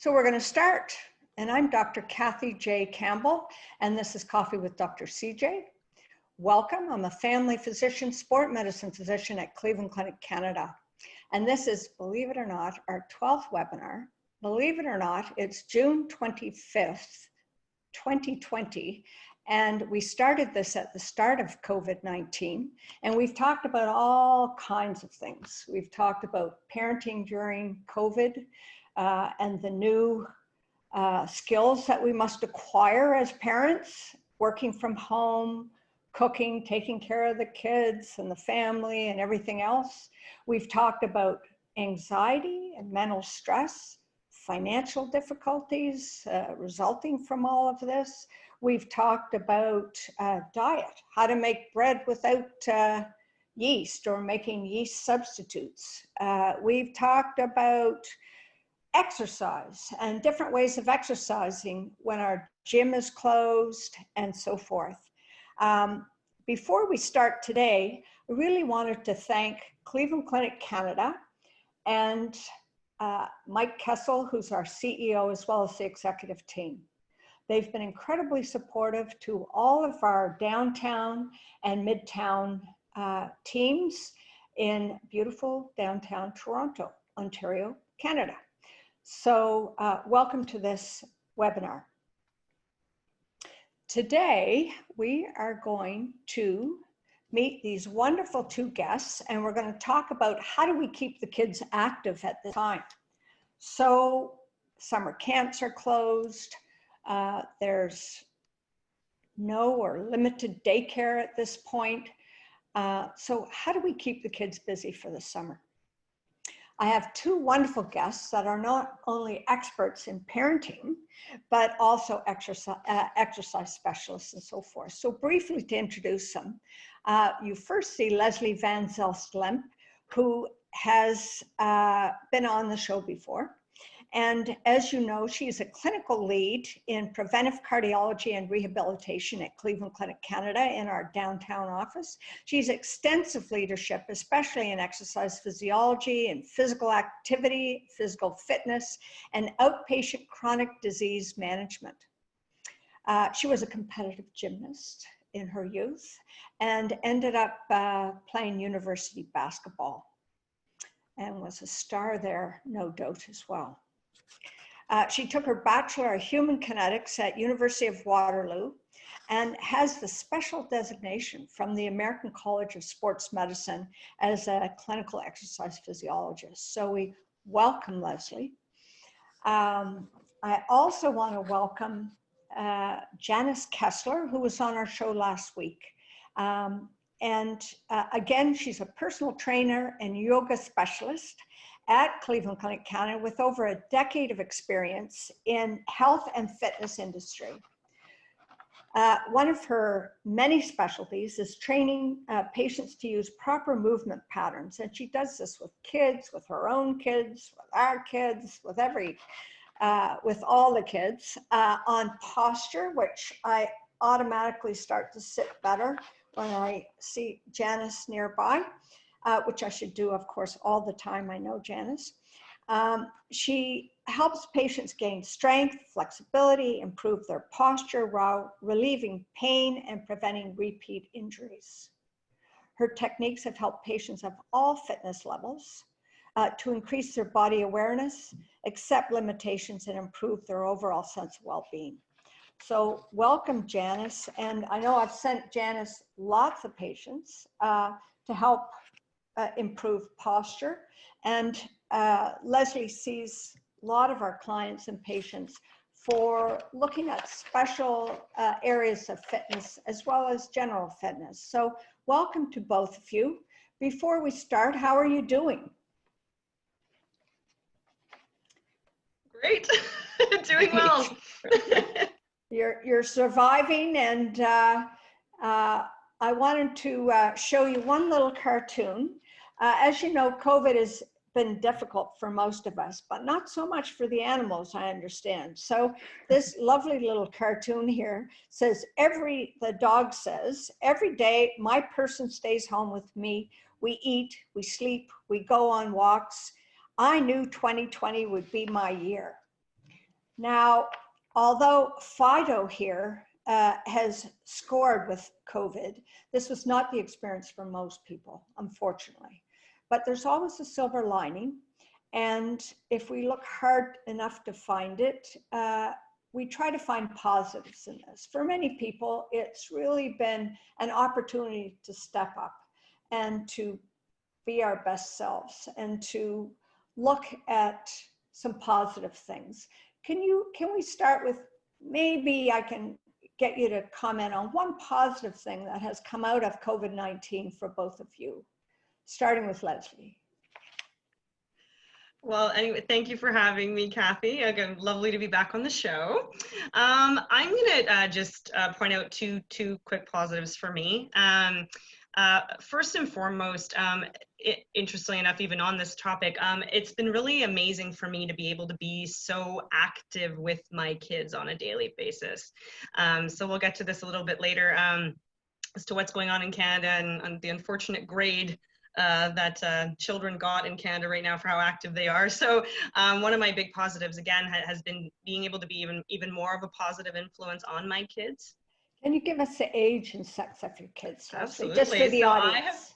So we're going to start, and I'm Dr. Cathy J. Campbell, and this is Coffee with Dr. CJ. Welcome. I'm a family physician, sport medicine physician at Cleveland Clinic, Canada. And this is, believe it or not, our 12th webinar. Believe it or not, it's June 25th, 2020. And we started this at the start of COVID-19. And we've talked about all kinds of things. We've talked about parenting during COVID and the new skills that we must acquire as parents, working from home, cooking, taking care of the kids and the family and everything else. We've talked about anxiety and mental stress, financial difficulties resulting from all of this. We've talked about diet, how to make bread without yeast or making yeast substitutes. We've talked about exercise and different ways of exercising when our gym is closed and so forth. Before we start today, I really wanted to thank Cleveland Clinic Canada and Mike Kessler, who's our CEO, as well as the executive team. They've been incredibly supportive to all of our downtown and midtown teams in beautiful downtown Toronto, Ontario, Canada. So welcome to this webinar. Today, we are going to meet these wonderful two guests, and we're going to talk about how do we keep the kids active at this time. So summer camps are closed. There's no or limited daycare at this point. So how do we keep the kids busy for the summer? I have two wonderful guests that are not only experts in parenting, but also exercise specialists and so forth. So briefly to introduce them, you first see Leslie Van Zelst-Lempp, who has been on the show before. And as you know, she's a clinical lead in preventive cardiology and rehabilitation at Cleveland Clinic Canada in our downtown office. She's extensive leadership, especially in exercise physiology and physical activity, physical fitness, and outpatient chronic disease management. She was a competitive gymnast in her youth and ended up playing university basketball and was a star there, no doubt, as well. She took her Bachelor of Human Kinetics at University of Waterloo and has the special designation from the American College of Sports Medicine as a clinical exercise physiologist. So we welcome Leslie. I also want to welcome Janice Kessler, who was on our show last week. Again, she's a personal trainer and yoga specialist at Cleveland Clinic Canada with over a decade of experience in health and fitness industry. One of her many specialties is training patients to use proper movement patterns. And she does this with kids, with her own kids, with our kids, with with all the kids, on posture, which I automatically start to sit better when I see Janice nearby. Which I should do, of course, all the time. I know Janice. She helps patients gain strength, flexibility, improve their posture while relieving pain and preventing repeat injuries. Her techniques have helped patients of all fitness levels to increase their body awareness, accept limitations, and improve their overall sense of well-being. So welcome, Janice. And I know I've sent Janice lots of patients to help improve posture. And Leslie sees a lot of our clients and patients for looking at special areas of fitness as well as general fitness. So welcome to both of you. Before we start, how are you doing? Great, doing well. You're surviving, and I wanted to show you one little cartoon. As you know, COVID has been difficult for most of us, but not so much for the animals, I understand. So this lovely little cartoon here says, the dog says, every day my person stays home with me. We eat, we sleep, we go on walks. I knew 2020 would be my year. Now, although Fido here has scored with COVID, this was not the experience for most people, unfortunately. But there's always a silver lining. And if we look hard enough to find it, we try to find positives in this. For many people, it's really been an opportunity to step up and to be our best selves and to look at some positive things. Can we start with, maybe I can get you to comment on one positive thing that has come out of COVID-19 for both of you, starting with Leslie. Well, anyway, thank you for having me, Cathy. Again, lovely to be back on the show. I'm going to just point out two quick positives for me. First and foremost, interestingly enough, even on this topic, it's been really amazing for me to be able to be so active with my kids on a daily basis. So we'll get to this a little bit later as to what's going on in Canada and the unfortunate grade that children got in Canada right now for how active they are. So one of my big positives, again, has been being able to be even more of a positive influence on my kids. Can you give us the age and sex of your kids, Absolutely. just for the so audience?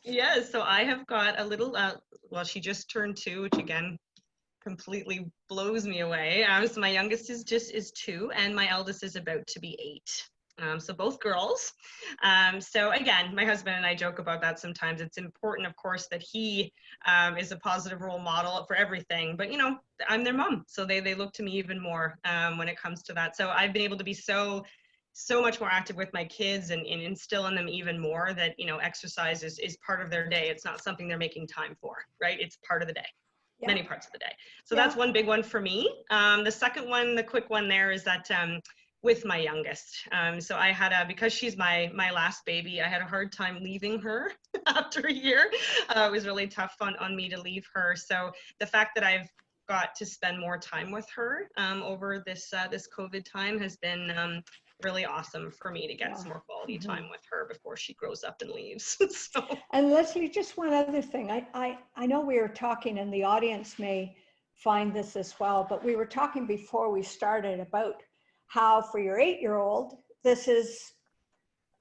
So I have got a little, well, she just turned 2, which again, completely blows me away. So my youngest is 2, and my eldest is about to be 8. So both girls. So again, my husband and I joke about that sometimes. It's important, of course, that he is a positive role model for everything. But, you know, I'm their mom, so they look to me even more when it comes to that. So I've been able to be so much more active with my kids and instill in them even more that, you know, exercise is part of their day. It's not something they're making time for, right? It's part of the day. Yeah. Many parts of the day. So that's one big one for me. The second one, the quick one there, is that with my youngest. So I had because she's my last baby, I had a hard time leaving her after a year. It was really tough on me to leave her. So the fact that I've got to spend more time with her over this COVID time has been really awesome for me to get some more quality time with her before she grows up and leaves. So. And Leslie, just one other thing. I know we were talking, and the audience may find this as well, but we were talking before we started about how for your 8-year-old, this is,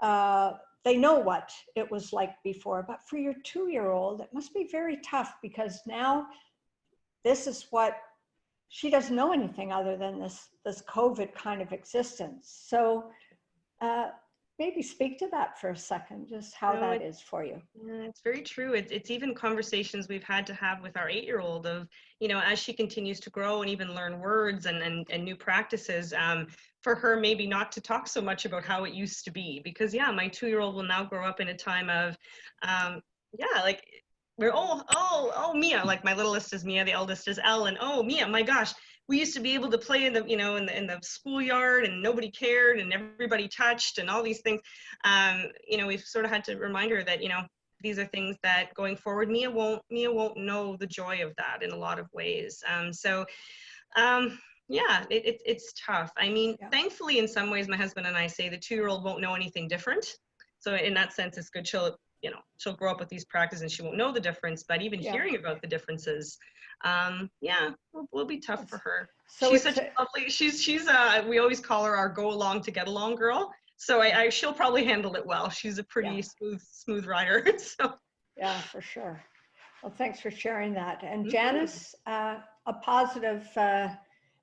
they know what it was like before, but for your 2-year-old, it must be very tough because now this is what, she doesn't know anything other than this COVID kind of existence. So maybe speak to that for a second, just how that is for you. Yeah, it's very true. It's even conversations we've had to have with our 8-year-old of, you know, as she continues to grow and even learn words and new practices, for her maybe not to talk so much about how it used to be, because yeah, my 2-year-old will now grow up in a time of, like we're oh Mia, like my littlest is Mia, the eldest is Elle, and oh Mia, my gosh, we used to be able to play in the, you know, in the schoolyard and nobody cared and everybody touched and all these things. You know, we've sort of had to remind her that, you know, these are things that going forward, Mia won't know the joy of that in a lot of ways. Yeah, it's tough. I mean, thankfully, in some ways, my husband and I say the 2-year-old won't know anything different. So in that sense, it's good. She'll grow up with these practices and she won't know the difference, but even hearing about the differences, will be tough for her. So she's such a lovely, she's we always call her our go along to get along girl. So she'll probably handle it well. She's a pretty smooth rider. So. Yeah, for sure. Well, thanks for sharing that. And Janice, a positive,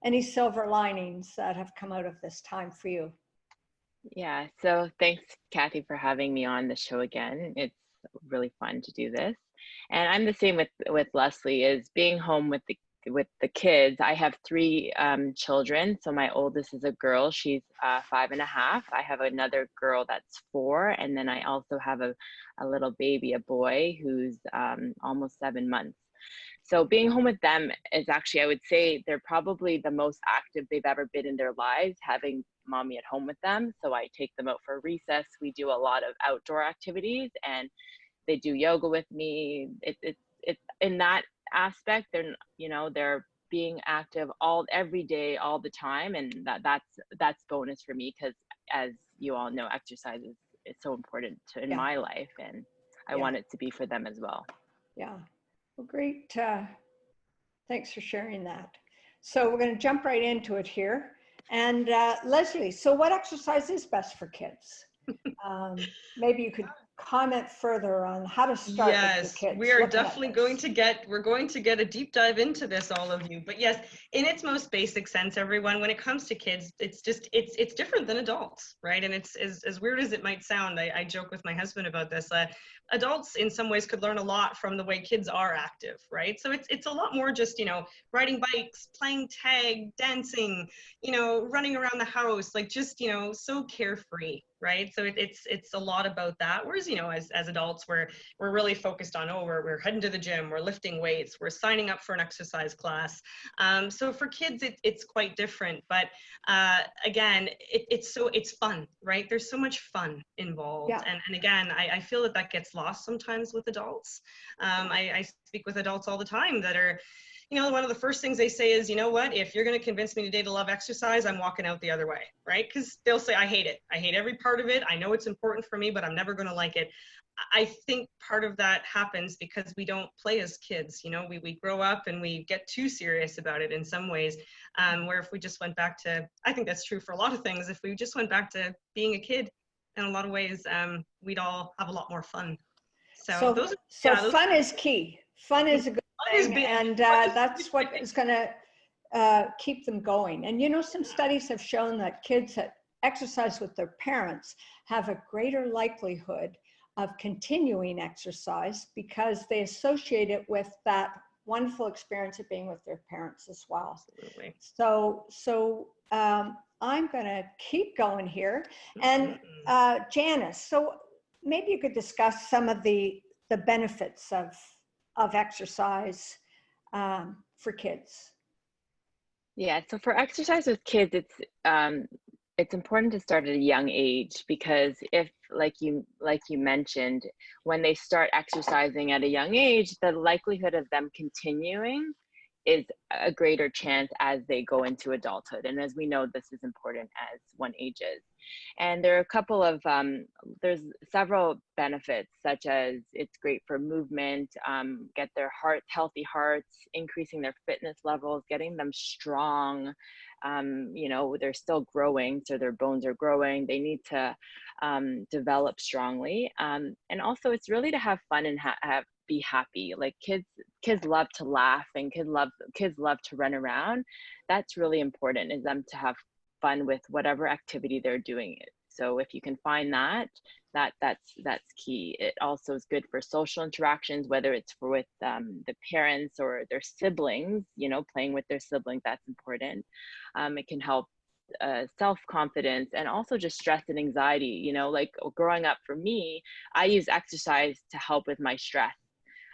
any silver linings that have come out of this time for you? Yeah, so thanks, Cathy, for having me on the show again. It's really fun to do this. And I'm the same with Leslie, is being home with the kids. I have 3 children. So my oldest is a girl. She's 5.5. I have another girl that's 4. And then I also have a little baby, a boy, who's almost 7 months. So being home with them is actually, I would say, they're probably the most active they've ever been in their lives, having mommy at home with them. So I take them out for recess. We do a lot of outdoor activities and they do yoga with me. It's in that aspect, they're being active every day, all the time. And that's bonus for me, because as you all know, exercise is so important in my life, and I want it to be for them as well. Yeah. Well, great. Thanks for sharing that. So we're going to jump right into it here. And Leslie, so what exercise is best for kids? Maybe you could comment further on how to start with your Yes, kids. we are looking at definitely this. we're going to get a deep dive into this, all of you. But yes, in its most basic sense, everyone, when it comes to kids, it's just, it's different than adults, right? And it's as weird as it might sound, I joke with my husband about this. Adults in some ways could learn a lot from the way kids are active, right? So it's a lot more just, you know, riding bikes, playing tag, dancing, you know, running around the house, like just, you know, so carefree, right? So it's a lot about that. Whereas, you know, as adults, we're really focused on, oh, we're heading to the gym, we're lifting weights, we're signing up for an exercise class. So for kids, it's quite different. But again, it's fun, right? There's so much fun involved. Yeah. And again, I feel that gets lost sometimes with adults. I speak with adults all the time that are, you know, one of the first things they say is, you know what, if you're going to convince me today to love exercise, I'm walking out the other way, right? Because they'll say, I hate it. I hate every part of it. I know it's important for me, but I'm never going to like it. I think part of that happens because we don't play as kids. You know, we grow up and we get too serious about it in some ways, where if we just went back to, I think that's true for a lot of things, if we just went back to being a kid, in a lot of ways, we'd all have a lot more fun. So fun is key. Fun is a good thing, and that's what is going to keep them going. And you know, some studies have shown that kids that exercise with their parents have a greater likelihood of continuing exercise because they associate it with that wonderful experience of being with their parents as well. Absolutely. So I'm going to keep going here. And Janice, so maybe you could discuss some of the benefits of exercise for kids. Yeah, so for exercise with kids, it's important to start at a young age, because if, like you mentioned, when they start exercising at a young age, the likelihood of them continuing is a greater chance as they go into adulthood. And as we know, this is important as one ages. And there are a couple of, there's several benefits, such as it's great for movement, get their healthy hearts, increasing their fitness levels, getting them strong. You know, they're still growing, so their bones are growing. They need to develop strongly. And also it's really to have fun and be happy. Like kids love to laugh, and kids love to run around. That's really important, is them to have fun with whatever activity they're doing it. So if you can find that's key. It also is good for social interactions, whether it's with the parents or their siblings, you know, playing with their siblings, that's important. It can help self-confidence, and also just stress and anxiety. You know, like growing up for me, I use exercise to help with my stress.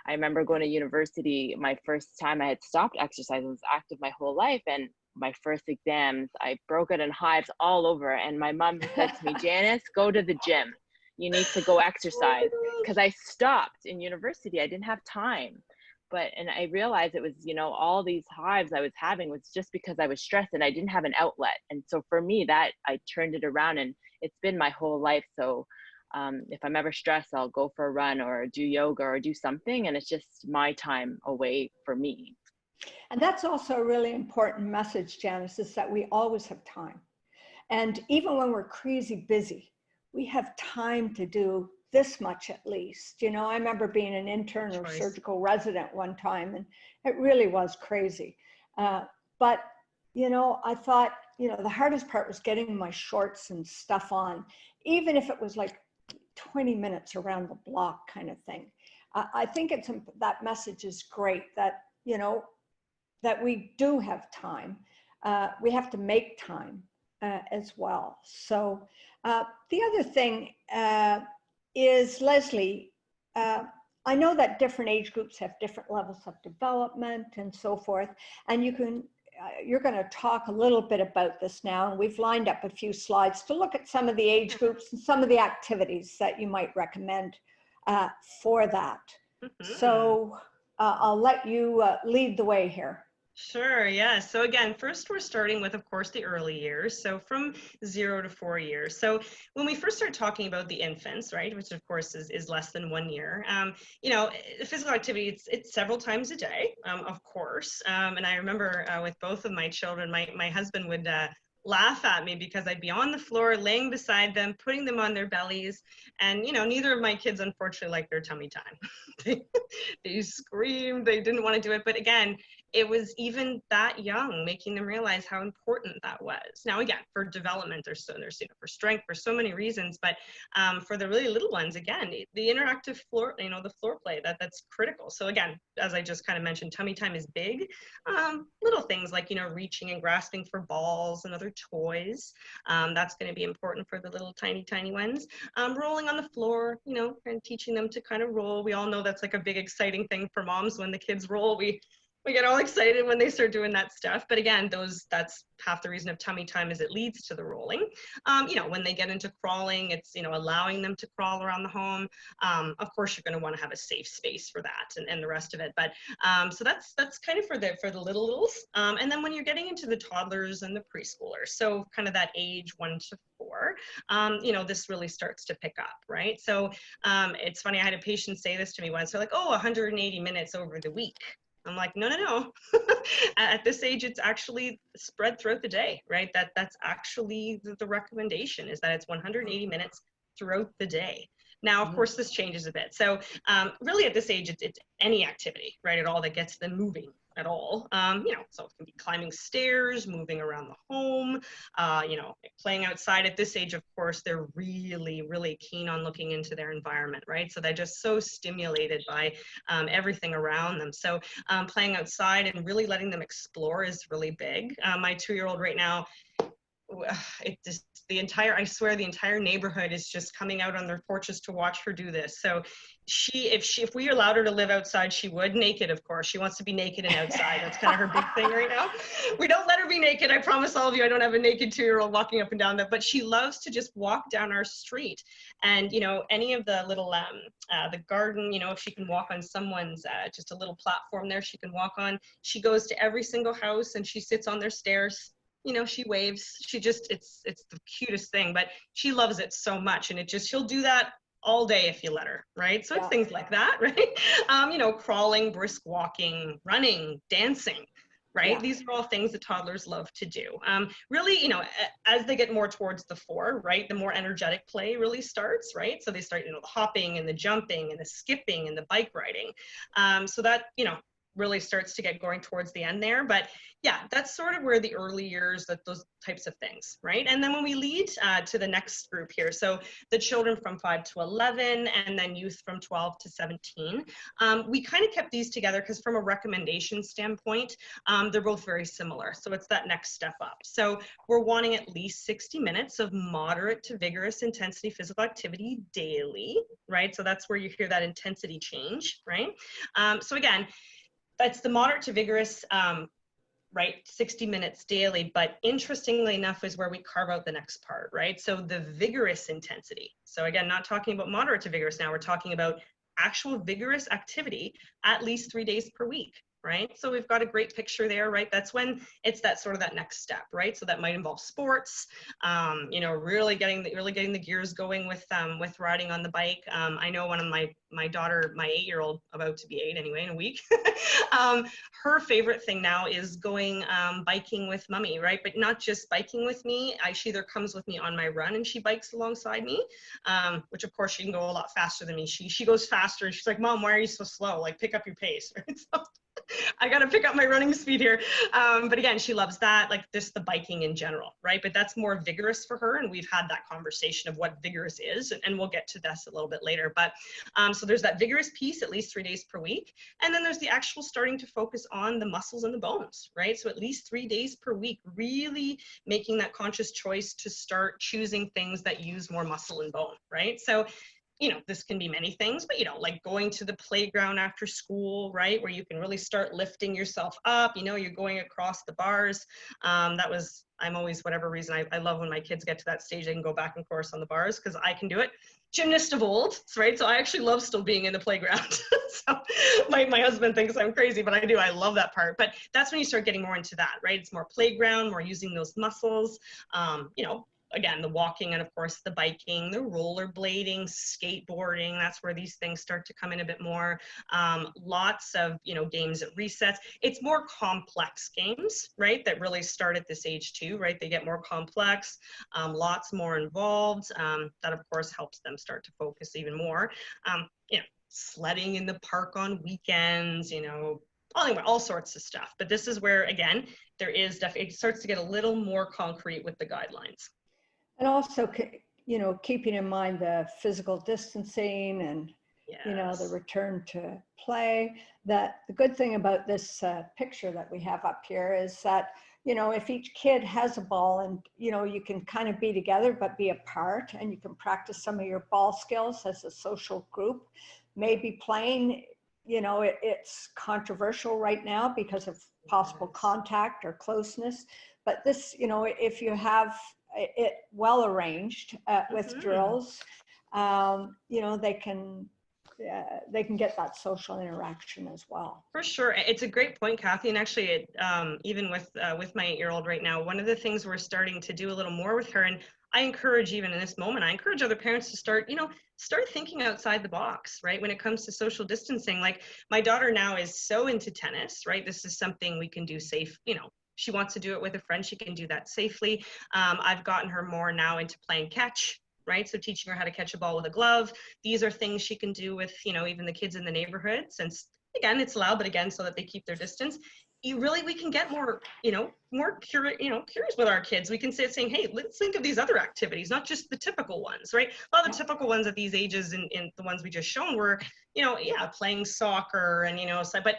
I remember going to university, my first time I had stopped exercise. I was active my whole life, and my first exams, I broke out in hives all over. And my mom said to me, Janice, go to the gym. You need to go exercise. Because I stopped in university. I didn't have time. And I realized it was, you know, all these hives I was having was just because I was stressed and I didn't have an outlet. And so for me, that I turned it around, and it's been my whole life. So if I'm ever stressed, I'll go for a run or do yoga or do something. And it's just my time away for me. And that's also a really important message, Janice, is that we always have time. And even when we're crazy busy, we have time to do this much at least. You know, I remember being an intern or surgical resident one time, and it really was crazy. But, you know, I thought, you know, the hardest part was getting my shorts and stuff on, even if it was like 20 minutes around the block kind of thing. I think that message is great, that, you know, that we do have time. We have to make time as well. So the other thing is, Leslie, I know that different age groups have different levels of development and so forth, and you're going to talk a little bit about this now, and we've lined up a few slides to look at some of the age groups and some of the activities that you might recommend for that. So I'll let you lead the way here. Sure, yeah. So again, first we're starting with, of course, the early years. So from 0 to 4 years. So when we first start talking about the infants, right, which of course is less than 1 year, physical activity, it's several times a day, of course. And I remember with both of my children, my husband would laugh at me because I'd be on the floor, laying beside them, putting them on their bellies. And, neither of my kids, unfortunately, like their tummy time. They screamed, they didn't want to do it. But again, it was even that young, making them realize how important that was. Now, again, for development, there's for strength, for so many reasons, but for the really little ones, again, the interactive floor, the floor play, that's critical. So again, as I just kind of mentioned, tummy time is big. Little things like, reaching and grasping for balls and other toys. That's going to be important for the little tiny ones. Rolling on the floor, and teaching them to kind of roll. We all know that's like a big exciting thing for moms. When the kids roll, we get all excited when they start doing that stuff. But again, that's half the reason of tummy time, is it leads to the rolling. When they get into crawling, it's, allowing them to crawl around the home. Of course, you're going to want to have a safe space for that and the rest of it. But so that's kind of for the littles. And then when you're getting into the toddlers and the preschoolers, so kind of that age 1 to 4, this really starts to pick up, right? So it's funny, I had a patient say this to me once. They're like, 180 minutes over the week. I'm like, no. At this age, it's actually spread throughout the day, right? That's actually the recommendation, is that it's 180 minutes throughout the day. Now, of course, this changes a bit. So really at this age, it's any activity, right, at all that gets them moving at all. So it can be climbing stairs, moving around the home, playing outside. At this age, of course, they're really, really keen on looking into their environment, right? So they're just so stimulated by everything around them. So playing outside and really letting them explore is really big. My 2-year-old right now, I swear the entire neighborhood is just coming out on their porches to watch her do this. So if we allowed her to live outside, she would, naked, of course. She wants to be naked and outside. That's kind of her big thing right now. We don't let her be naked. I promise all of you, I don't have a naked 2-year-old walking up and down that, but she loves to just walk down our street. And, any of the little, the garden, if she can walk on someone's, just a little platform there she can walk on. She goes to every single house and she sits on their stairs. She waves. It's the cutest thing, but she loves it so much. And she'll do that all day if you let her, right? So it's things like that, right? Crawling, brisk walking, running, dancing, right? These are all things that toddlers love to do. Really, as they get more towards the 4, right, the more energetic play really starts, right? So they start, the hopping and the jumping and the skipping and the bike riding. So that, really starts to get going towards the end there. But yeah, that's sort of where the early years, those types of things, right? And then when we lead to the next group here, so the children from 5 to 11 and then youth from 12 to 17, we kind of kept these together because from a recommendation standpoint, they're both very similar. So it's that next step up. So we're wanting at least 60 minutes of moderate to vigorous intensity physical activity daily, right? So that's where you hear that intensity change, right? So again, that's the moderate to vigorous, right, 60 minutes daily. But interestingly enough is where we carve out the next part, right? So the vigorous intensity. So again, not talking about moderate to vigorous now, we're talking about actual vigorous activity at least 3 days per week, right? So we've got a great picture there, right? That's when it's that sort of that next step, right? So that might involve sports, really getting the gears going with riding on the bike. I know one of my daughter, my 8-year-old, about to be 8 anyway, in a week, her favorite thing now is going biking with mommy, right? But not just biking with me. She either comes with me on my run and she bikes alongside me, which of course she can go a lot faster than me. She goes faster and she's like, Mom, why are you so slow? Like, pick up your pace, right? So I got to pick up my running speed here. But again, she loves that, like just the biking in general, right? But that's more vigorous for her. And we've had that conversation of what vigorous is, and we'll get to this a little bit later. But so there's that vigorous piece, at least 3 days per week. And then there's the actual starting to focus on the muscles and the bones, right? So at least 3 days per week, really making that conscious choice to start choosing things that use more muscle and bone, right? So this can be many things, but, like going to the playground after school, right? Where you can really start lifting yourself up, you're going across the bars. I'm always, whatever reason, I love when my kids get to that stage, they can go back and forth on the bars because I can do it. Gymnast of old, right? So I actually love still being in the playground. So my husband thinks I'm crazy, but I do. I love that part. But that's when you start getting more into that, right? It's more playground, more using those muscles, you know, again, the walking and of course the biking, the rollerblading, skateboarding, that's where these things start to come in a bit more. Lots of, you know, games at resets. It's more complex games, right, that really start at this age too, right? They get more complex, lots more involved. That of course helps them start to focus even more. You know, sledding in the park on weekends, you know, all sorts of stuff. But this is where, again, there is definitely, it starts to get a little more concrete with the guidelines. And also, you know, keeping in mind the physical distancing and, Yes. you know, the return to play. That the good thing about this picture that we have up here is that, you know, if each kid has a ball and, you know, you can kind of be together but be apart, and you can practice some of your ball skills as a social group. Maybe playing, you know, it's controversial right now because of possible contact or closeness. But this, you know, if you have it well arranged with drills, you know, they can get that social interaction as well. For sure. It's a great point, Cathy. And actually, it, even with my 8-year-old right now, one of the things we're starting to do a little more with her, and I encourage, even in this moment, I encourage other parents to start, you know, start thinking outside the box, right? When it comes to social distancing, like my daughter now is so into tennis, right? This is something we can do safe, you know, she wants to do it with a friend, she can do that safely. I've gotten her more now into playing catch, right? So teaching her how to catch a ball with a glove. These are things she can do with, you know, even the kids in the neighborhood, since again, it's allowed, but again, so that they keep their distance. We can get more, you know, curious with our kids. We can say, saying, hey, let's think of these other activities, not just the typical ones, right? A lot of the typical ones at these ages and the ones we just shown were, you know, yeah, playing soccer and, you know, so, but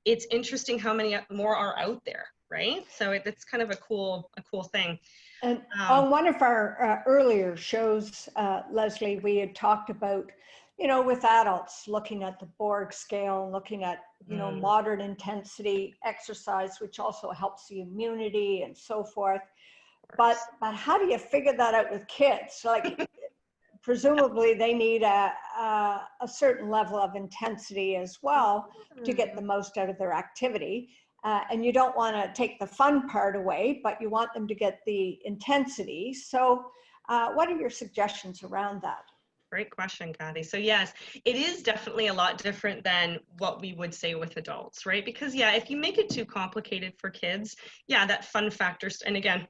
it's interesting how many more are out there, right? So it's kind of a cool thing. And on one of our earlier shows, Leslie, we had talked about, you know, with adults looking at the Borg scale, looking at, you know, moderate intensity exercise, which also helps the immunity and so forth. But how do you figure that out with kids? Like, presumably they need a certain level of intensity as well to get the most out of their activity. And you don't want to take the fun part away, but you want them to get the intensity. So what are your suggestions around that? Great question, Cathy. So yes, it is definitely a lot different than what we would say with adults, right? Because yeah, if you make it too complicated for kids, yeah, that fun factor, and again,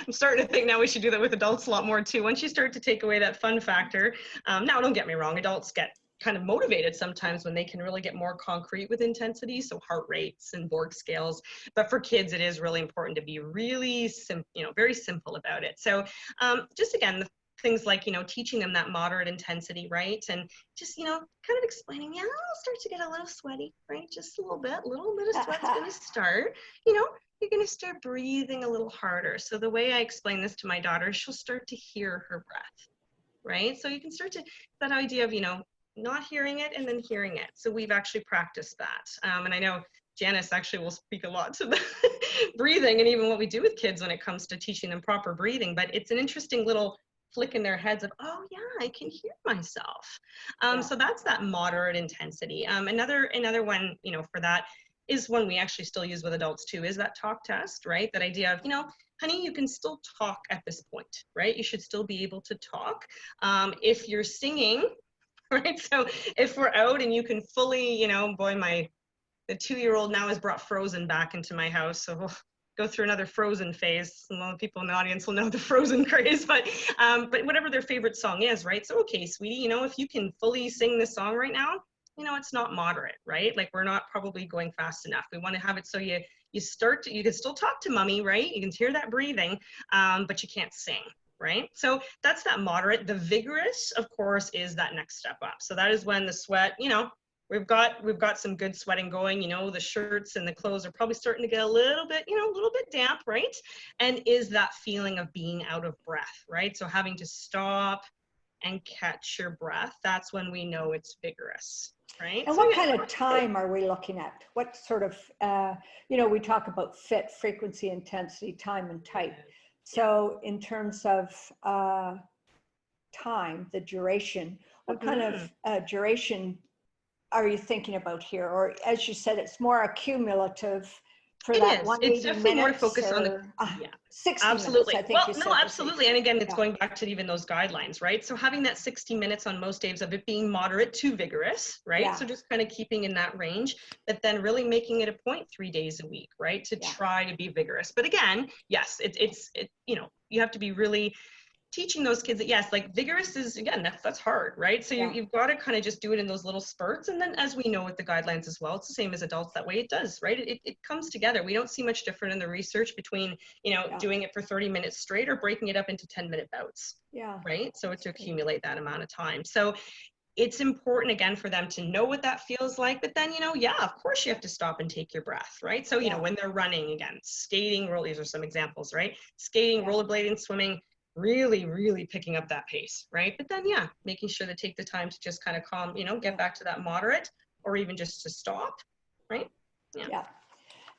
I'm starting to think now we should do that with adults a lot more too. Once you start to take away that fun factor, now don't get me wrong, adults get kind of motivated sometimes when they can really get more concrete with intensity, so heart rates and Borg scales. But for kids, it is really important to be really very simple about it. So just again, the things like, you know, teaching them that moderate intensity, right? And just, you know, kind of explaining, yeah, I'll start to get a little sweaty, right? Just a little bit of sweat's going to start, you know, you're going to start breathing a little harder. So the way I explain this to my daughter, she'll start to hear her breath, right? So you can start to, that idea of, you know, not hearing it and then hearing it. So we've actually practiced that. And I know Janice actually will speak a lot to the breathing and even what we do with kids when it comes to teaching them proper breathing, but it's an interesting little flick in their heads of, oh yeah, I can hear myself. So that's that moderate intensity. Another one, you know, for that is one we actually still use with adults too, is that talk test, right? That idea of, you know, honey, you can still talk at this point, right? You should still be able to talk. If you're singing, right? So if we're out and you can fully, you know, boy, the 2-year-old now has brought Frozen back into my house. So we'll go through another Frozen phase. A lot of people in the audience will know the Frozen craze, but whatever their favorite song is, right? So, okay, sweetie, you know, if you can fully sing this song right now, you know, it's not moderate, right? Like we're not probably going fast enough. We want to have it so you can still talk to mommy, right? You can hear that breathing, but you can't sing. Right? So that's that moderate. The vigorous, of course, is that next step up. So that is when the sweat, you know, we've got some good sweating going, you know, the shirts and the clothes are probably starting to get a little bit damp, right? And is that feeling of being out of breath, right? So having to stop and catch your breath, that's when we know it's vigorous. Right? And what kind of time are we looking at? What sort of, you know, we talk about fit, frequency, intensity, time, and type. So in terms of time, the duration, what kind of duration are you thinking about here? Or as you said, it's more accumulative for It that is. It's 180 definitely more to minutes focus on the, or yeah, 60 minutes, absolutely. I think Well, you no, said this week. absolutely. And again, it's Yeah, going back to even those guidelines, right? So having that 60 minutes on most days of it being moderate to vigorous, right? yeah, So just kind of keeping in that range, but then really making it a point 3 days a week, right? To yeah, try to be vigorous. But again, yes, you know, you have to be really teaching those kids that yes, like vigorous is again, that's hard, right? So yeah, you've got to kind of just do it in those little spurts. And then as we know with the guidelines as well, it's the same as adults that way it does, right? It comes together. We don't see much different in the research between, you know, yeah, doing it for 30 minutes straight or breaking it up into 10-minute bouts, yeah. right? So That's to great. accumulate that amount of time. So it's important again for them to know what that feels like, but then, you know, yeah, of course you have to stop and take your breath, right? So, you know, Yeah, when they're running again, skating, these are some examples, right? Skating, yeah, rollerblading, swimming, really picking up that pace, right? But then, yeah, making sure to take the time to just kind of calm, you know, get yeah, back to that moderate or even just to stop, right? Yeah. yeah.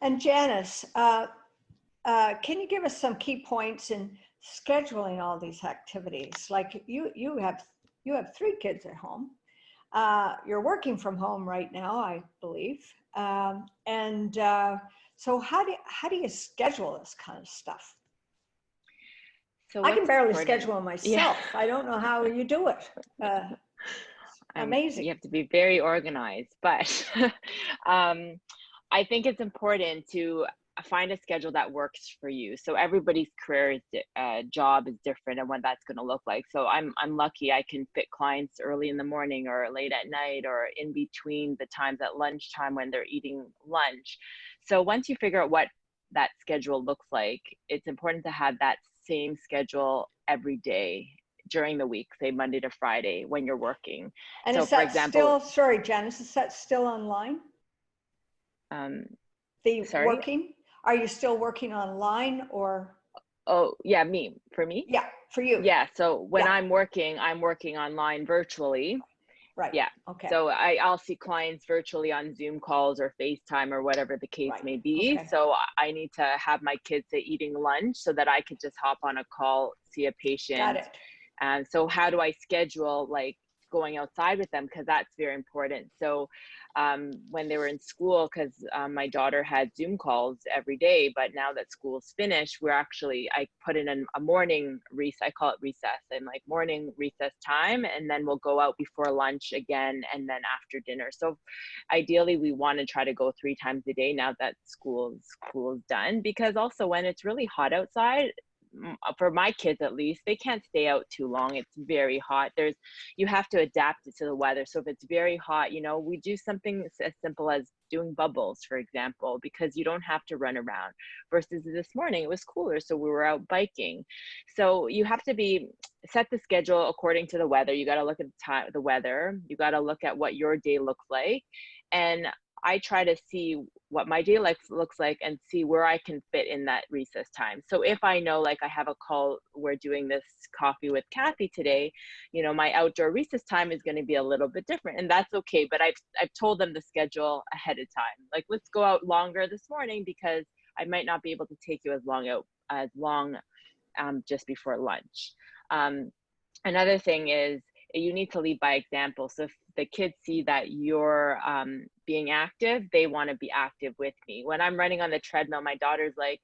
And Janice, can you give us some key points in scheduling all these activities? Like you have 3 kids at home. You're working from home right now, I believe. And so how do you schedule this kind of stuff? So I can what's barely important? schedule Yeah. myself. I don't know how you do it. You Amazing. have to be very organized, but I think it's important to find a schedule that works for you. So everybody's job is different and what that's going to look like. So I'm lucky I can fit clients early in the morning or late at night or in between the times at lunchtime when they're eating lunch. So once you figure out what that schedule looks like, it's important to have that same schedule every day during the week, say Monday to Friday when you're working. And So is for that example, still, sorry, Janice, is that still online? um, The sorry. working? Are you still working online or? Oh, yeah, for me. Yeah, for you. Yeah. So when Yeah, I'm working online virtually. right. Yeah. Okay, So I'll see clients virtually on Zoom calls or FaceTime or whatever the case right. may be. Okay, So I need to have my kids say eating lunch so that I could just hop on a call, see a got patient. it. And so how do I schedule like going outside with them? Because that's very important. So when they were in school, because my daughter had Zoom calls every day, but now that school's finished, I put in a morning I call it recess, and like morning recess time, and then we'll go out before lunch again, and then after dinner. So ideally we want to try to go 3 times a day now that school's done, because also when it's really hot outside, for my kids at least, they can't stay out too long. It's very hot. You have to adapt it to the weather. So if it's very hot, you know, we do something as simple as doing bubbles, for example, because you don't have to run around. Versus this morning, it was cooler, so we were out biking. So you have to set the schedule according to the weather. You got to look at the weather. You got to look at what your day looks like, and I try to see what my day looks like and see where I can fit in that recess time. So if I know, like I have a call, we're doing this coffee with Cathy today, you know, my outdoor recess time is going to be a little bit different, and that's okay. But I've told them the schedule ahead of time. Like, let's go out longer this morning because I might not be able to take you as long just before lunch. Another thing is you need to lead by example. So if the kids see that you're being active, they want to be active with me. When I'm running on the treadmill, my daughter's like,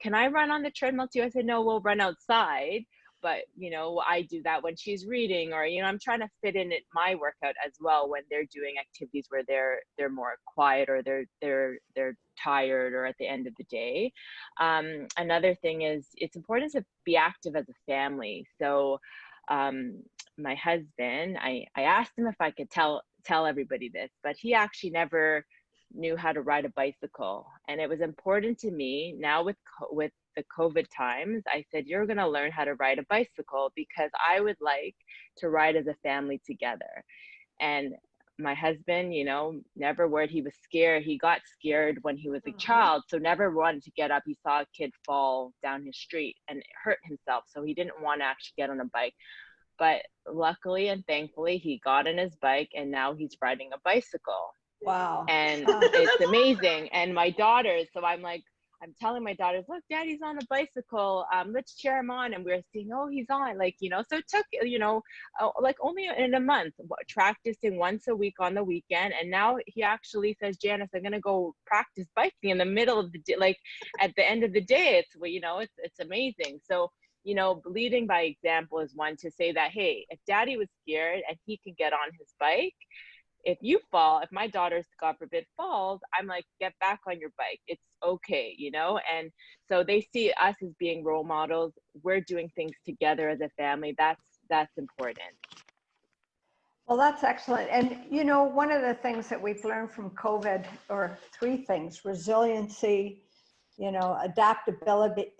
can I run on the treadmill too? I said, no, we'll run outside. But, you know, I do that when she's reading, or, you know, I'm trying to fit in my workout as well when they're doing activities where they're more quiet, or they're tired, or at the end of the day. Another thing is it's important to be active as a family. So my husband, I asked him if I could tell everybody this, but he actually never knew how to ride a bicycle. And it was important to me now with the COVID times. I said, you're going to learn how to ride a bicycle because I would like to ride as a family together. And my husband, you know, never worried. He was scared. He got scared when he was a child, so never wanted to get up. He saw a kid fall down his street and hurt himself, so he didn't want to actually get on a bike. But luckily and thankfully, he got on his bike and now he's riding a bicycle. Wow. And it's amazing. And my daughters, so I'm like, I'm telling my daughters, look, daddy's on a bicycle. Let's cheer him on. And we're seeing, oh, he's on, like, you know, so it took, you know, like only in a month, practicing once a week on the weekend. And now he actually says, Janice, I'm going to go practice biking in the middle of the day. Like at the end of the day, it's, you know, it's amazing. So, you know, leading by example is one to say that, hey, if daddy was scared and he could get on his bike, if you fall, if my daughter, God forbid, falls, I'm like, get back on your bike. It's okay, you know? And so they see us as being role models. We're doing things together as a family. That's important. Well, that's excellent. And, you know, one of the things that we've learned from COVID, or three things: resiliency, you know, adaptability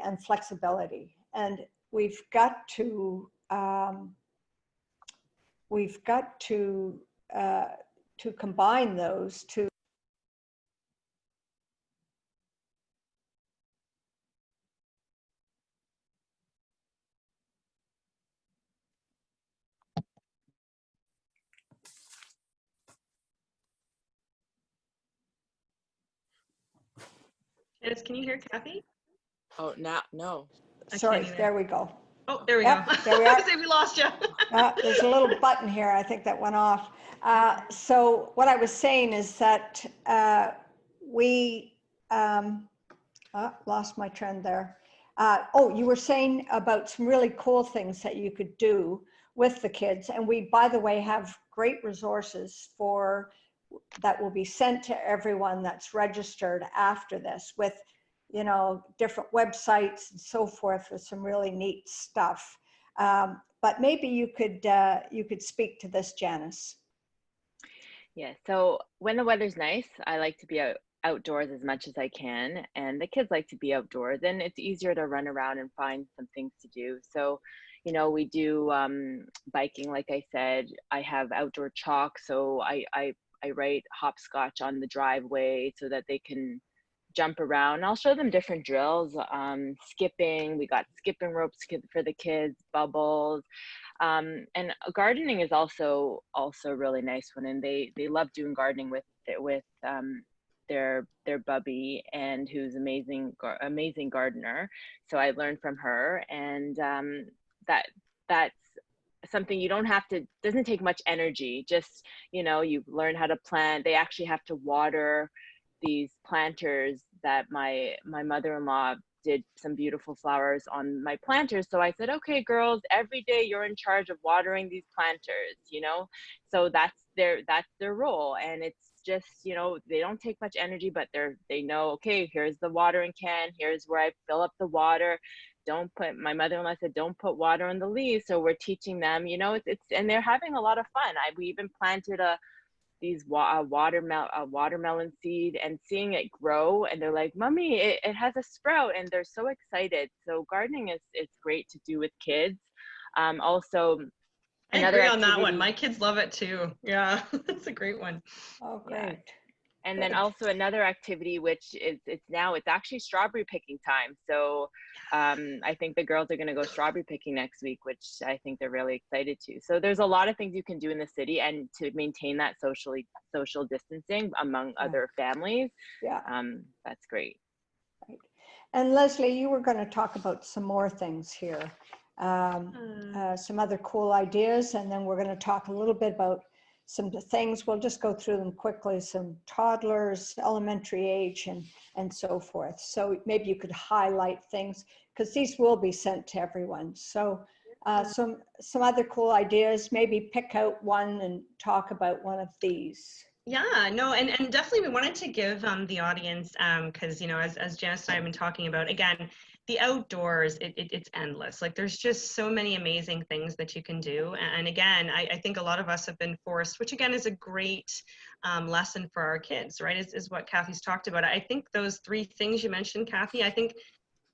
and flexibility. And we've got to combine those to Janice, can you hear Cathy? Oh, no. Sorry, there we go. Oh, there we Yep, go. there we are. I say we lost you. There's a little button here, I think, that went off. So what I was saying is that lost my trend there. Oh, you were saying about some really cool things that you could do with the kids. And we, by the way, have great resources that will be sent to everyone that's registered after this, with, you know, different websites and so forth, with some really neat stuff. But maybe you could speak to this, Janice. Yeah, so when the weather's nice, I like to be outdoors as much as I can, and the kids like to be outdoors, and it's easier to run around and find some things to do. So, you know, we do biking, like I said. I have outdoor chalk, so I write hopscotch on the driveway so that they can jump around. I'll show them different drills, skipping. We got skipping ropes for the kids, bubbles. And gardening is also really nice one, and they love doing gardening with their bubby, and who's amazing gardener. So I learned from her, and that's something you don't have to, doesn't take much energy. Just, you know, you learn how to plant. They actually have to water these planters that my mother-in-law did some beautiful flowers on my planters. So I said, okay, girls, every day you're in charge of watering these planters, you know? So that's their role. And it's just, you know, they don't take much energy, but they know, okay, here's the watering can, here's where I fill up the water. My mother-in-law said, don't put water on the leaves. So we're teaching them, you know, and they're having a lot of fun. We even planted these watermelon seed, and seeing it grow, and they're like, mommy, it has a sprout, and they're so excited. So gardening it's great to do with kids. Also, I another agree activity, on that one. My kids love it too. Yeah, it's a great one. Oh, great. Yeah. And then also another activity, which it's actually strawberry picking time. So I think the girls are going to go strawberry picking next week, which I think they're really excited to. So there's a lot of things you can do in the city, and to maintain that social distancing among other families. Yeah. That's great. Right. And Leslie, you were going to talk about some more things here, some other cool ideas, and then we're going to talk a little bit about some things. We'll just go through them quickly, some toddlers, elementary age, and so forth. So maybe you could highlight things, because these will be sent to everyone. So some other cool ideas, maybe pick out one and talk about one of these. Yeah, no, and definitely we wanted to give the audience, because, you know, as Janice and I have been talking about, again, the outdoors, it's endless. Like, there's just so many amazing things that you can do. And again, I think a lot of us have been forced, which again is a great lesson for our kids, right? Is what Cathy's talked about. I think those three things you mentioned, Cathy, I think,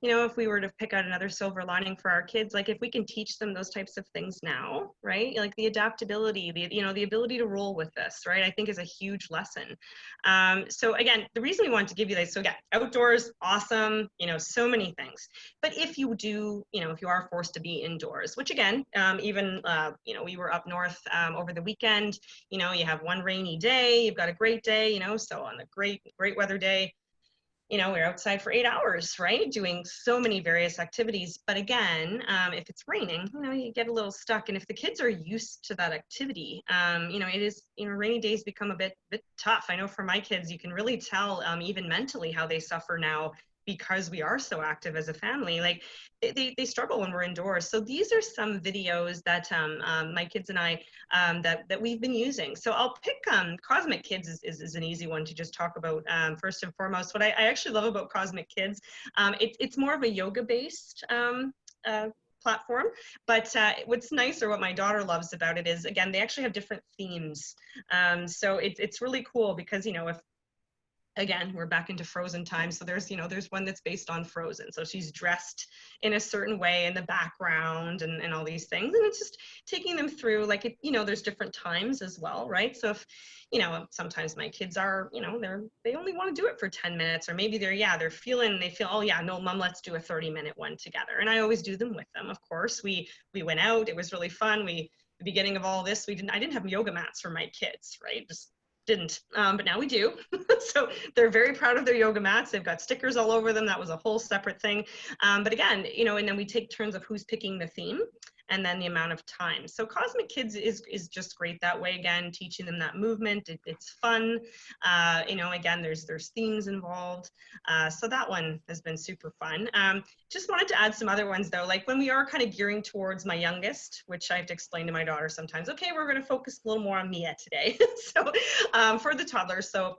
you know, if we were to pick out another silver lining for our kids, like if we can teach them those types of things now, right? Like the adaptability, the ability to roll with this, right? I think is a huge lesson. So again, the reason we wanted to give you this, so yeah, outdoors, awesome, you know, so many things. But if you do, you know, if you are forced to be indoors, which again, even, you know, we were up north over the weekend, you know, you have one rainy day, you've got a great day, you know, so on a great weather day, we're outside for 8 hours, right? Doing so many various activities. But again, if it's raining, you get a little stuck. And if the kids are used to that activity, it is, rainy days become a bit tough. I know for my kids, you can really tell even mentally how they suffer now because we are so active as a family. Like they struggle when we're indoors. So these are some videos that my kids and I that we've been using. So I'll pick Cosmic Kids is an easy one to just talk about first and foremost. What I actually love about Cosmic Kids, it's more of a yoga based platform, but what's nice, or what my daughter loves about it, is again they actually have different themes. So it's really cool because if again, we're back into Frozen time. So there's one that's based on Frozen. So she's dressed in a certain way in the background and all these things. And it's just taking them through, like, there's different times as well, right? So if, sometimes my kids are, they only want to do it for 10 minutes, or maybe they feel, oh yeah, no, Mom, let's do a 30-minute one together. And I always do them with them. Of course, we went out, it was really fun. The beginning of all this, I didn't have yoga mats for my kids, right? Just didn't, but now we do. So they're very proud of their yoga mats. They've got stickers all over them. That was a whole separate thing. But again, and then we take turns of who's picking the theme and then the amount of time. So Cosmic Kids is just great that way. Again, teaching them that movement. It's fun. Again, there's themes involved. So that one has been super fun. Just wanted to add some other ones though, like when we are kind of gearing towards my youngest, which I have to explain to my daughter sometimes, okay, we're going to focus a little more on Mia today. So for the toddlers, so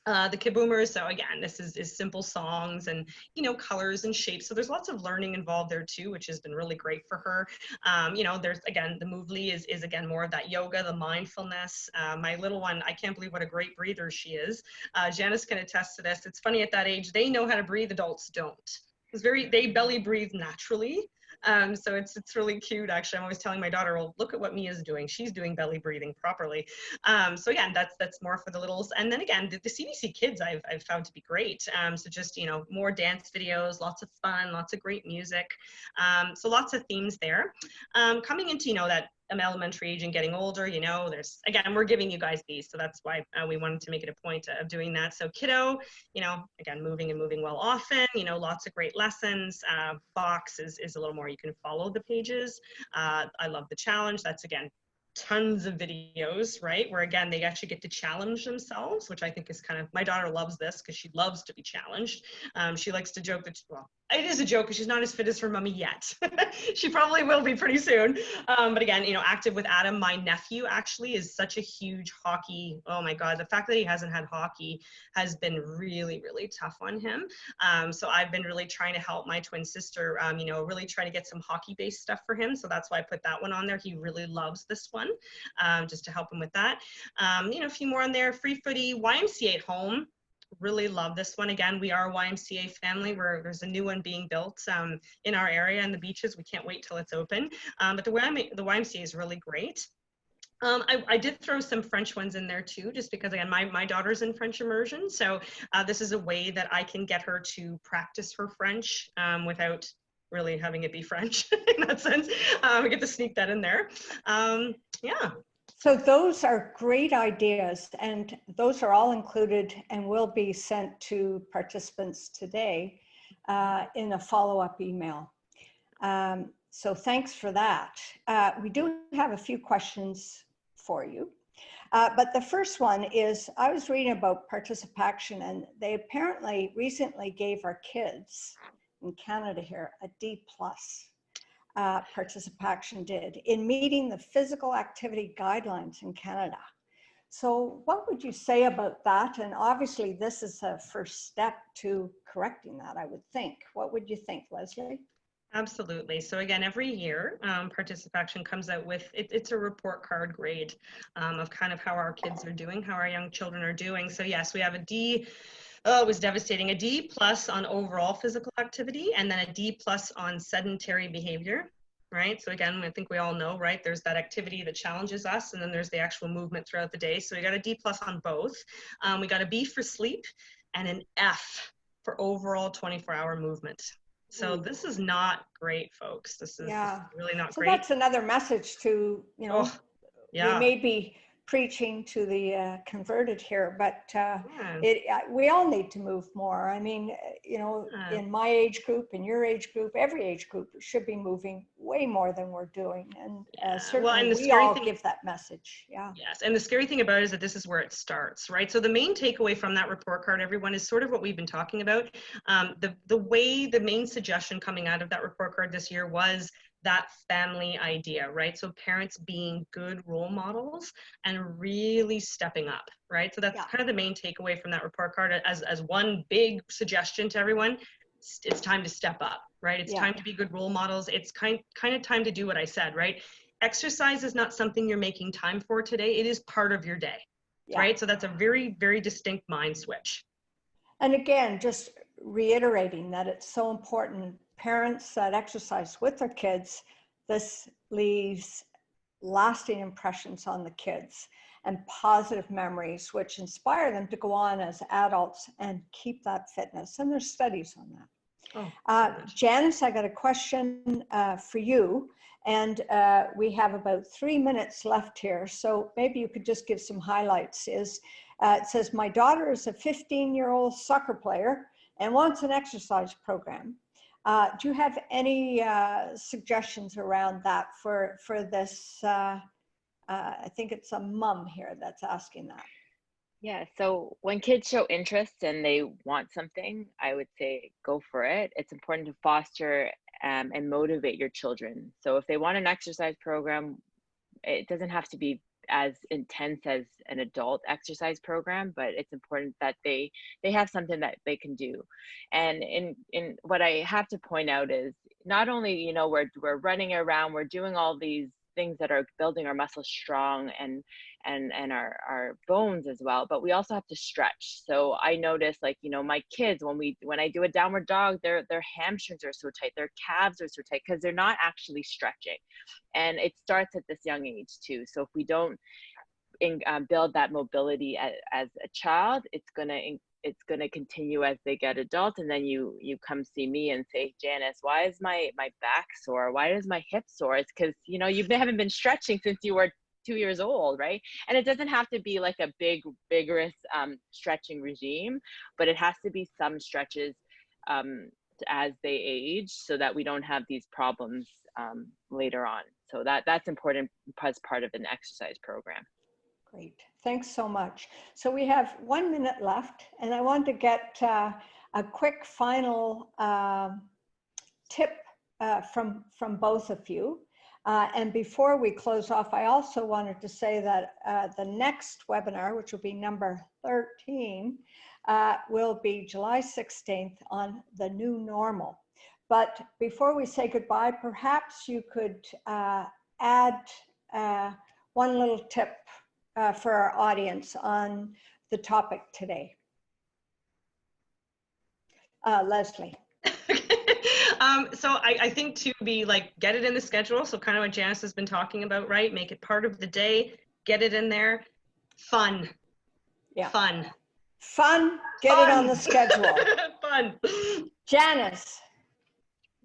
the Kid Boomers, so again, this is simple songs and, colors and shapes. So there's lots of learning involved there too, which has been really great for her. There's, again, the Movely is again, more of that yoga, the mindfulness. My little one, I can't believe what a great breather she is. Janice can attest to this. It's funny, at that age, they know how to breathe, adults don't. They belly breathe naturally. So it's really cute, actually. I'm always telling my daughter, well, look at what Mia's doing. She's doing belly breathing properly. So again, that's more for the littles. And then again, the CBC Kids I've found to be great. So just, more dance videos, lots of fun, lots of great music. So lots of themes there. Coming into, that elementary age and getting older, there's, again, we're giving you guys these, so that's why we wanted to make it a point of doing that. So kiddo, again, moving and moving well often, lots of great lessons. Box is a little more, you can follow the pages. I love the challenge. That's, again, tons of videos, right? Where again, they actually get to challenge themselves, which I think is kind of, my daughter loves this because she loves to be challenged. She likes to joke that, well, it is a joke because she's not as fit as her mummy yet. She probably will be pretty soon. But again, active with Adam, my nephew actually is such a huge hockey. Oh my God, the fact that he hasn't had hockey has been really, really tough on him. So I've been really trying to help my twin sister, really try to get some hockey-based stuff for him. So that's why I put that one on there. He really loves this one, just to help him with that. A few more on there. Free footy, YMCA at home. Really love this one. Again, we are a YMCA family, where there's a new one being built in our area and the beaches. We can't wait till it's open. But the YMCA is really great. I did throw some French ones in there too, just because, again, my daughter's in French immersion. So this is a way that I can get her to practice her French without really having it be French in that sense. We get to sneak that in there. Yeah. So those are great ideas, and those are all included and will be sent to participants today in a follow-up email. So thanks for that. We do have a few questions for you. But the first one is, I was reading about Participation, and they apparently recently gave our kids in Canada here a D+. Participation did in meeting the physical activity guidelines in Canada. So what would you say about that? And obviously this is a first step to correcting that, I would think. What would you think, Leslie? Absolutely. So again, every year, Participation comes out with, it's a report card grade of kind of how our kids are doing, how our young children are doing. So yes, we have a D. Oh, it was devastating. A D+ on overall physical activity, and then a D+ on sedentary behavior, right? So again, I think we all know, right? There's that activity that challenges us, and then there's the actual movement throughout the day. So we got a D+ on both. We got a B for sleep and an F for overall 24-hour movement. So this is not great, folks. This is really not great. So that's another message to, Oh, yeah. we may be preaching to the converted here, but Yeah. we all need to move more. I mean, you know, in my age group, in your age group, every age group should be moving way more than we're doing. And certainly and the we scary all thing, give that message. Yeah. Yes, and the scary thing about it is that this is where it starts, right? So the main takeaway from that report card, everyone, is sort of what we've been talking about. The main suggestion coming out of that report card this year was that family idea, right? So parents being good role models and really stepping up, right? So that's kind of the main takeaway from that report card as one big suggestion to everyone. It's time to step up, right? It's time to be good role models. It's kind of time to do what I said, right? Exercise is not something you're making time for today. It is part of your day, right? So that's a very, very distinct mind switch. And again, just reiterating that it's so important. Parents that exercise with their kids, this leaves lasting impressions on the kids and positive memories, which inspire them to go on as adults and keep that fitness. And there's studies on that. Janice, I got a question for you. And we have about 3 minutes left here. So maybe you could just give some highlights. It says, my daughter is a 15-year-old soccer player and wants an exercise program. Do you have any suggestions around that for this? I think it's a mom here that's asking that. Yeah, so when kids show interest and they want something, I would say go for it. It's important to foster and motivate your children. So if they want an exercise program, it doesn't have to be as intense as an adult exercise program, but it's important that they have something that they can do. And in what I have to point out is not only, you know, we're running around, we're doing all these things that are building our muscles strong and our bones as well, but we also have to stretch. So I notice, like, you know, my kids, when I do a downward dog, their hamstrings are so tight, their calves are so tight because they're not actually stretching. And it starts at this young age too. So if we don't build that mobility as a child, it's gonna continue as they get adult. And then you come see me and say, Janice, why is my back sore? Why is my hip sore? It's because, you know, you haven't been stretching since you were 2 years old, right? And it doesn't have to be like a big, vigorous stretching regime, but it has to be some stretches as they age so that we don't have these problems later on. So that's important as part of an exercise program. Great, thanks so much. So we have 1 minute left, and I want to get a quick final tip from both of you. And before we close off, I also wanted to say that the next webinar, which will be number 13, will be July 16th on the new normal. But before we say goodbye, perhaps you could add one little tip for our audience on the topic today. Leslie. So I think to be like, get it in the schedule. So kind of what Janice has been talking about, right? Make it part of the day, get it in there. Fun. Yeah. Fun. Fun, get it on the schedule. Fun. Janice.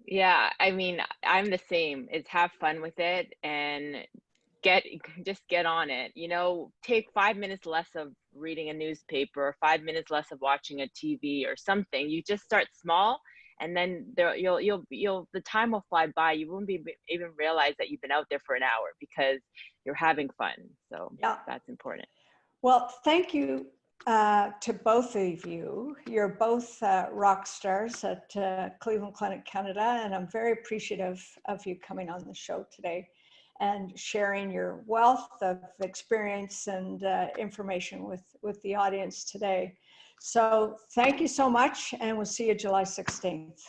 Yeah, I mean, I'm the same. Is have fun with it and just get on it. You know, take 5 minutes less of reading a newspaper or 5 minutes less of watching a TV or something. You just start small, and then the time will fly by. You won't even realize that you've been out there for an hour because you're having fun. So yeah, that's important. Well, thank you to both of you. You're both rock stars at Cleveland Clinic Canada, and I'm very appreciative of you coming on the show today and sharing your wealth of experience and information with the audience today. So thank you so much, and we'll see you July 16th.